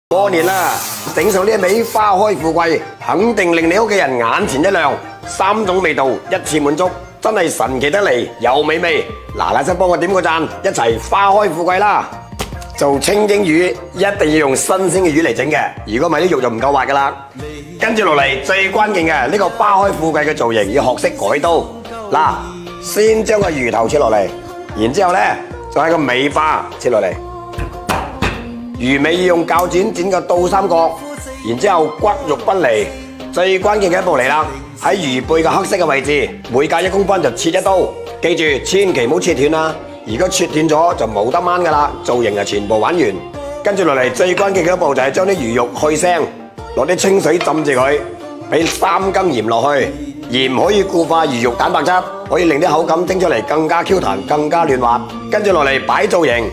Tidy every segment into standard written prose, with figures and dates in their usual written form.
過年啦，整上呢一味花開富貴，肯定令你屋企人眼前一亮。三種味道一次滿足，真係神奇得嚟又美味。嗱嗱聲幫我點個讚，一齊花開富貴啦！做清蒸魚一定要用新鮮嘅魚嚟整嘅，如果唔係啲肉就唔夠滑噶啦。跟住落嚟最關鍵嘅呢個花開富貴嘅造型要學識改刀。嗱，先將個魚頭切落嚟，然之後呢就喺個尾巴切落嚟。魚尾要用鉸剪剪個倒三角，然之後骨肉分離。最關鍵嘅一步嚟啦，喺魚背嘅黑色嘅位置，每隔1公分就切一刀。記住，千祈唔好切斷啦，如果切斷咗就冇得掹噶啦，造型就全部玩完。跟住落嚟最關鍵嘅一步就係將啲魚肉去腥，攞啲清水浸住佢，俾3羹鹽落去。鹽可以固化魚肉蛋白質，可以令啲口感蒸出嚟更加 Q 彈，更加嫩滑。跟住落嚟擺造型，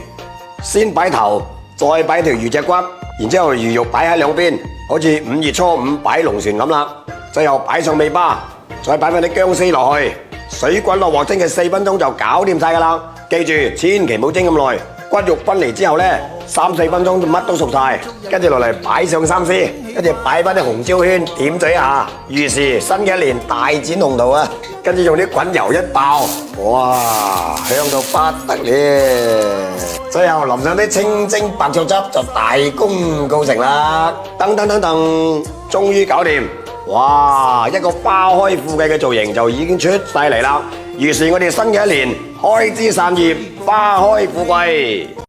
先擺頭。再擺條魚脊骨，然之後魚肉擺喺兩邊，好似5月初5擺龍船咁啦。最後擺上尾巴，再擺翻啲薑絲落去，水滾落鑊蒸嘅4分鐘就搞掂晒噶啦。記住，千祈唔好蒸咁耐。骨肉分離之後呢，3、4分鐘就乜都熟晒。跟住落嚟擺上三絲，跟住擺翻啲紅椒圈點綴下。預示新嘅一年大展宏圖啊！跟住用啲滾油一爆，哇，香到不得了！最後淋上啲清蒸白灼汁就大功告成啦！噔噔噔噔，終於搞掂！哇，一個花開富貴嘅造型就已經出晒嚟啦！預示我哋新嘅一年開枝散葉，花開富貴。